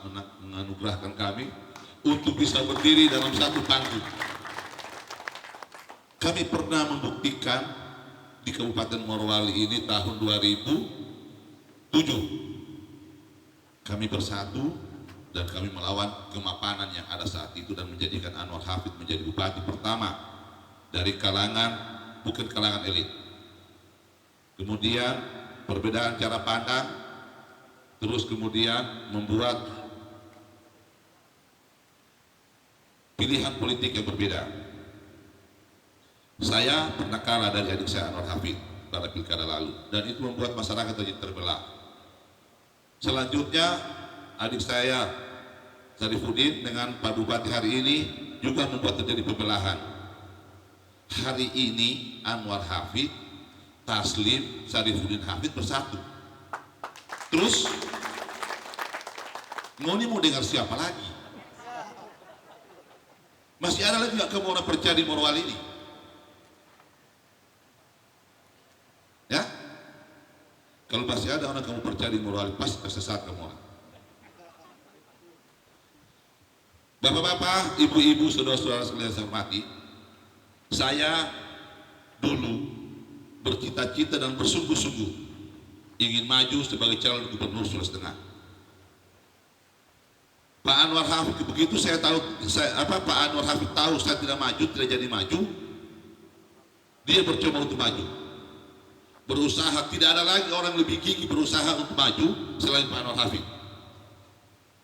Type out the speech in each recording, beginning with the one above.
menganugerahkan kami untuk bisa berdiri dalam satu panggung. Kami pernah membuktikan di Kabupaten Morowali ini tahun 2007. Kami bersatu dan kami melawan kemapanan yang ada saat itu dan menjadikan Anwar Hafid menjadi bupati pertama dari kalangan, bukan kalangan elit. Kemudian perbedaan cara pandang, terus kemudian membuat pilihan politik yang berbeda. Saya pernah kalah dari adik saya Anwar Hafid pada pilkada lalu, dan itu membuat masyarakat jadi terbelah. Selanjutnya adik saya Sarifudin dengan Pak Bupati hari ini juga membuat terjadi pembelahan. Hari ini Anwar Hafid, Taslim, Sarifudin Hafid bersatu. Terus mau dengar siapa lagi? Masih ada lagi nggak kamu orang percaya di Morowali ini? Ya? Kalau masih ada orang kamu percaya di Morowali, pasti tersesat kamu orang. Bapak-bapak, ibu-ibu, saudara-saudara sekalian saya hormati, saya dulu bercita-cita dan bersungguh-sungguh ingin maju sebagai calon gubernur Sulawesi Tengah. Pak Anwar Hafid, begitu saya tahu, Pak Anwar Hafid tahu saya tidak maju, tidak jadi maju, dia bercoba untuk maju, berusaha. Tidak ada lagi orang lebih gigih berusaha untuk maju selain Pak Anwar Hafid.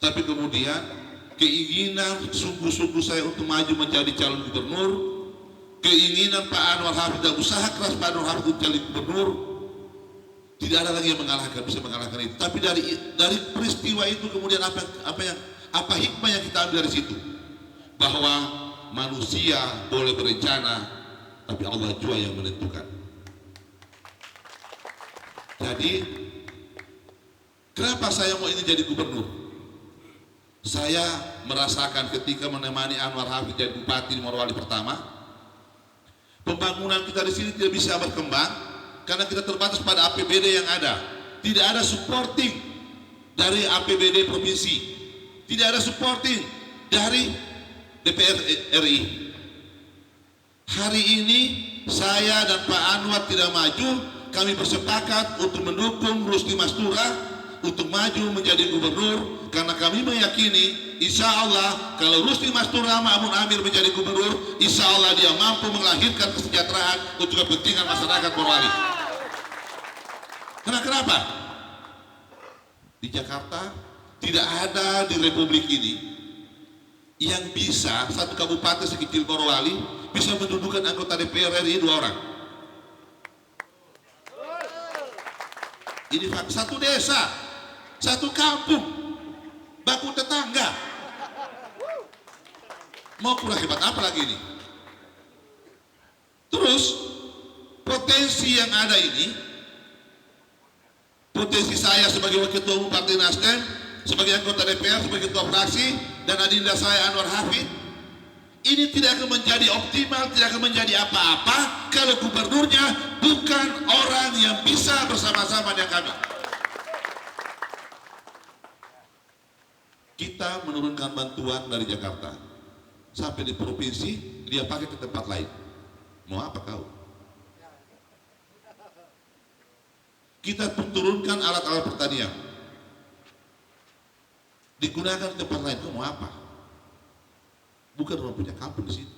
Tapi kemudian keinginan sungguh-sungguh saya untuk maju menjadi calon gubernur, keinginan Pak Anwar Hafid dan usaha keras Pak Anwar Hafid untuk jadi gubernur, tidak ada lagi yang bisa mengalahkan itu. Tapi dari peristiwa itu kemudian apa hikmah yang kita ambil dari situ? Bahwa manusia boleh berencana, tapi Allah jua yang menentukan. Jadi kenapa saya mau ini jadi gubernur? Saya merasakan ketika menemani Anwar Hafid jadi bupati di Morowali pertama, pembangunan kita di sini tidak bisa berkembang karena kita terbatas pada APBD yang ada. Tidak ada supporting dari APBD provinsi, tidak ada supporting dari DPR RI. Hari ini saya dan Pak Anwar tidak maju, kami bersepakat untuk mendukung Rusdi Mastura untuk maju menjadi gubernur, karena kami meyakini insya Allah kalau Rusdi Mastura Ma'mun Amir menjadi gubernur, insya Allah dia mampu melahirkan kesejahteraan untuk kepentingan masyarakat Morowali. Kenapa? Di Jakarta tidak ada di Republik ini yang bisa satu kabupaten sekecil Morowali bisa mendudukan anggota DPR RI 2 orang. Ini satu desa, satu kampung, baku tetangga. Mau kurang hebat apa lagi ini? Terus potensi yang ada ini, potensi saya sebagai wakil ketua umum Partai Nasdem, sebagai anggota DPR, sebagai ketua fraksi, dan adinda saya Anwar Hafid, ini tidak akan menjadi optimal, tidak akan menjadi apa-apa kalau gubernurnya bukan orang yang bisa bersama-sama dengan kami. Kita menurunkan bantuan dari Jakarta sampai di provinsi, dia pakai ke tempat lain. Mau apa kau? Kita turunkan alat-alat pertanian, digunakan di tempat lain. Kau mau apa? Bukan orang punya kampung di situ.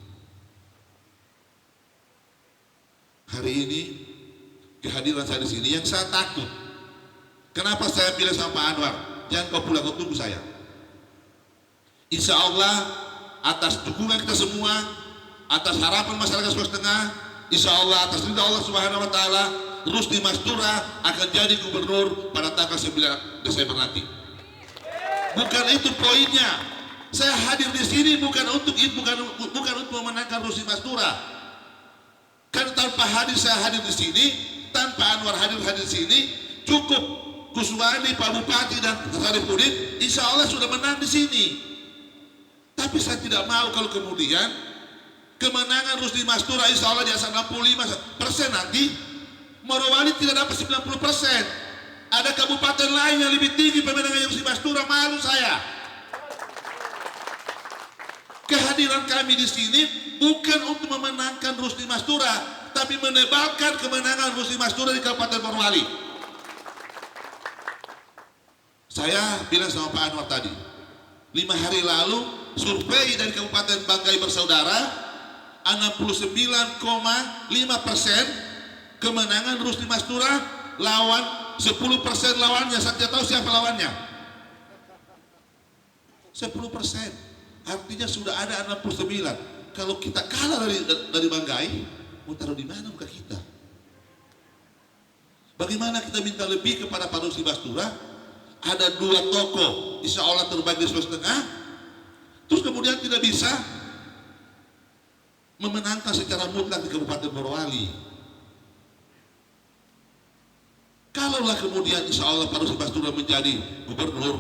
Hari ini kehadiran saya di sini yang saya takut. Kenapa saya pilih sama Pak Anwar? Jangan kau pulang, kau tunggu saya. Insya Allah atas dukungan kita semua, atas harapan masyarakat Sulawesi Tengah, insya Allah atas ridha Allah Subhanahu Wa Taala, Rusdi Mastura akan jadi gubernur pada tanggal 9 Desember nanti. Bukan itu poinnya. Saya hadir di sini bukan untuk memenangkan Rusdi Mastura. Karena tanpa hadir saya hadir di sini, tanpa Anwar hadir di sini, cukup Kuswani, Pak Bupati dan Sarifudin, insya Allah sudah menang di sini. Tapi saya tidak mau kalau kemudian kemenangan Rusdi Mastura insya Allah di atas 65% nanti, Morowali tidak dapat 90%. Ada kabupaten lain yang lebih tinggi pemenangan Rusdi Mastura, malu saya. Kehadiran kami di sini bukan untuk memenangkan Rusdi Mastura, tapi menebalkan kemenangan Rusdi Mastura di Kabupaten Morowali. Saya bilang sama Pak Anwar tadi, 5 hari lalu survei dari Kabupaten Banggai Bersaudara, 69,5% kemenangan Rusdi Mastura lawan 10% lawannya. Saya tidak tahu siapa lawannya. 10%, artinya sudah ada 69. Kalau kita kalah dari Banggai, mau taruh di mana muka kita? Bagaimana kita minta lebih kepada Pak Rusdi Mastura? Ada 2 tokoh, insya Allah terbaik di Sulawesi Tengah, terus kemudian tidak bisa memenangkan secara mutlak di Kabupaten Morowali. Kalaulah kemudian insya Allah Pak Rusdi Mastura menjadi gubernur,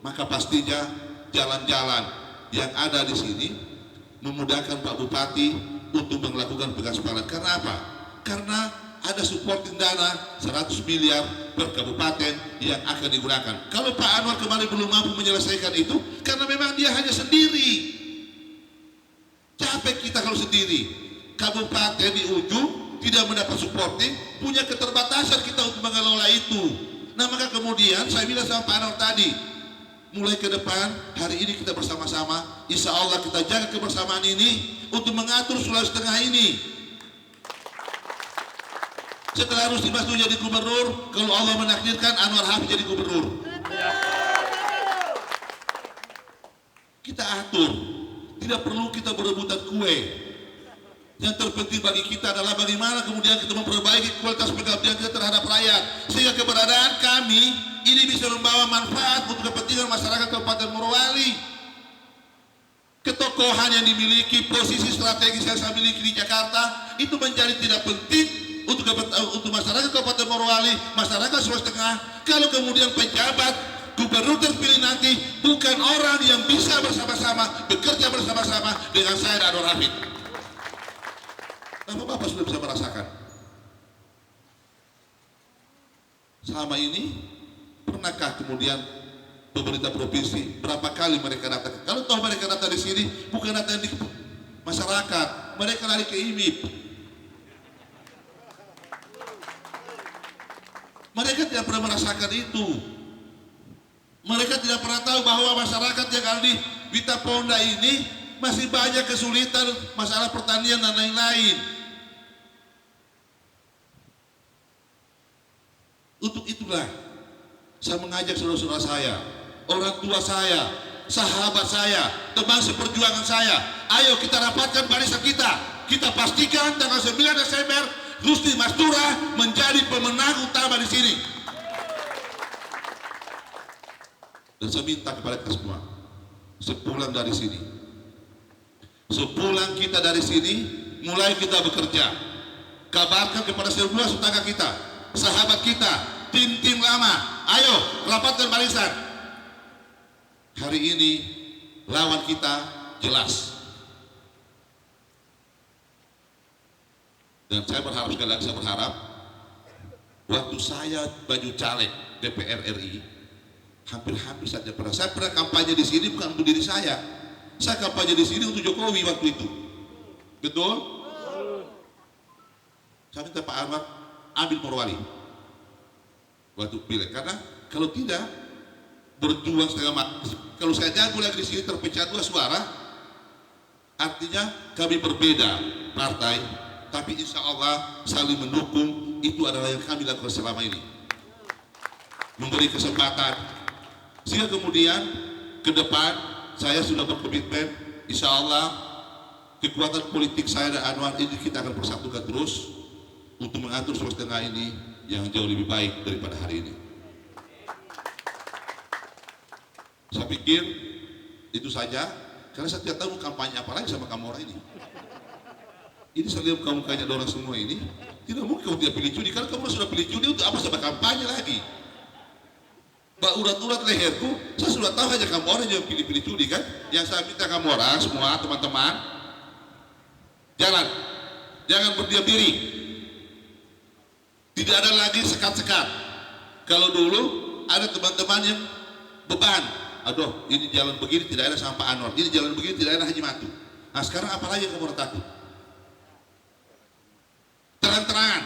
maka pastinya jalan-jalan yang ada di sini memudahkan Pak Bupati untuk melakukan pengaspalan. Karena apa? Karena ada supporting dana 100 miliar per kabupaten yang akan digunakan. Kalau Pak Anwar kemarin belum mampu menyelesaikan itu, karena memang dia hanya sendiri. Capek kita kalau sendiri. Kabupaten di ujung tidak mendapat supporting, punya keterbatasan kita untuk mengelola itu. Nah maka kemudian saya bilang sama Pak Anwar tadi, mulai ke depan hari ini kita bersama-sama, insya Allah kita jaga kebersamaan ini untuk mengatur Sulawesi Tengah ini. Setelah Rusdi Mastura jadi gubernur, kalau Allah menakdirkan Anwar Hafiz jadi gubernur, kita atur. Tidak perlu kita berebutan kue. Yang terpenting bagi kita adalah bagaimana kemudian kita memperbaiki kualitas pengabdian kita terhadap rakyat, sehingga keberadaan kami ini bisa membawa manfaat untuk kepentingan masyarakat Kabupaten Morowali. Ketokohan yang dimiliki, posisi strategis yang saya miliki di Jakarta itu menjadi tidak penting untuk masyarakat Kabupaten Morowali, masyarakat Sulawesi Tengah. Kalau kemudian pejabat gubernur terpilih nanti bukan orang yang bisa bersama-sama bekerja bersama-sama dengan saya dan Anwar Hafiz. Bapak sudah bisa merasakan. Selama ini pernahkah kemudian pemerintah provinsi berapa kali mereka datang? Kalau toh mereka datang di sini bukan datang di masyarakat, mereka lari ke IMIP. Mereka tidak pernah merasakan itu. Mereka tidak pernah tahu bahwa masyarakat yang ada di Witaponda ini masih banyak kesulitan masalah pertanian dan lain-lain. Untuk itulah saya mengajak saudara-saudara saya, orang tua saya, sahabat saya, teman seperjuangan saya, ayo kita rapatkan barisan kita. Kita pastikan tanggal 9 Desember Rusdi Mastura menjadi pemenang utama di sini. Dan saya minta kepada kita semua, sepulang dari sini, sepulang kita dari sini, mulai kita bekerja, kabarkan kepada semua tetangga kita, sahabat kita, tim-tim lama, ayo rapatkan barisan. Hari ini lawan kita jelas. Dan saya berharap, sekali lagi saya berharap, waktu saya baju caleg DPR RI, hampir-hampir saja pernah. Saya pernah kampanye di sini bukan untuk diri saya kampanye di sini untuk Jokowi waktu itu. Betul? Saya minta Pak Anwar ambil Morowali waktu pilih, karena kalau tidak berjuang setengah mati. Kalau saya jago lagi di sini terpecah 2 suara, artinya kami berbeda partai, tapi insya Allah saling mendukung. Itu adalah yang kami lakukan selama ini, memberi kesempatan, sehingga kemudian ke depan saya sudah berkomitmen, insya Allah kekuatan politik saya dan Anwar ini kita akan persatukan terus untuk mengatur Sulawesi Tengah ini yang jauh lebih baik daripada hari ini. Saya pikir itu saja, karena saya tidak tahu kampanye apa lagi sama kamu orang ini. Ini saya lihat muka-mukanya orang semua ini, tidak mungkin kamu tidak pilih judi, karena kamu sudah pilih judi untuk apa saya kampanye lagi? Mbak urat-urat leherku, saya sudah tahu aja kamu orang yang pilih-pilih judi kan. Yang saya minta kamu orang semua teman-teman, jangan berdiam diri. Tidak ada lagi sekat-sekat. Kalau dulu ada teman-teman yang beban, aduh ini jalan begini tidak ada sama Pak Anwar, ini jalan begini tidak ada Haji Matu. Nah sekarang apalagi yang kamu takut? Terang-terangan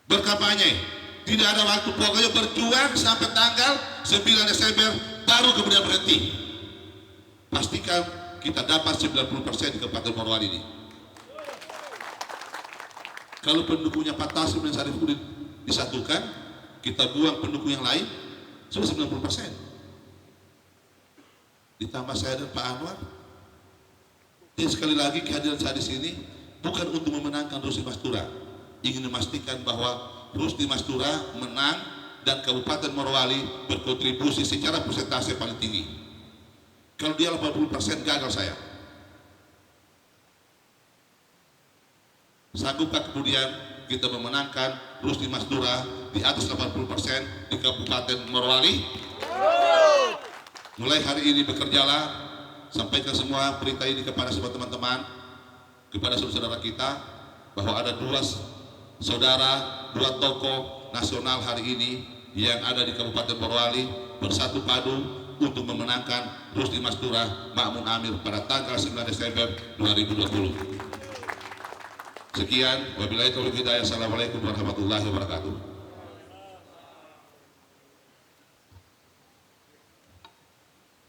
berkampanye, tidak ada waktu, pokoknya berjuang sampai tanggal 9 Desember baru kemudian berhenti. Pastikan kita dapat 90% di Kabupaten Morowali ini. Kalau pendukungnya Pak Taslim dan Sarifudin disatukan, kita buang pendukung yang lain, sudah 90%. Ditambah saya dan Pak Anwar. Jadi sekali lagi kehadiran saya di sini bukan untuk memenangkan Rusdi Mastura, ingin memastikan bahwa Rusdi Mastura menang dan Kabupaten Morowali berkontribusi secara persentase paling tinggi. Kalau dia 80% gagal saya. Sanggupkah kemudian kita memenangkan Rusdi Mastura di atas 80% di Kabupaten Morowali? Mulai hari ini bekerjalah, sampaikan semua berita ini kepada semua teman-teman, kepada saudara kita, bahwa ada dua tokoh nasional hari ini yang ada di Kabupaten Morowali bersatu padu untuk memenangkan Rusdi Mastura Makmun Amir pada tanggal 9 Desember 2020. Sekian, wabillahi taufiq hidayah. Assalamualaikum warahmatullahi wabarakatuh.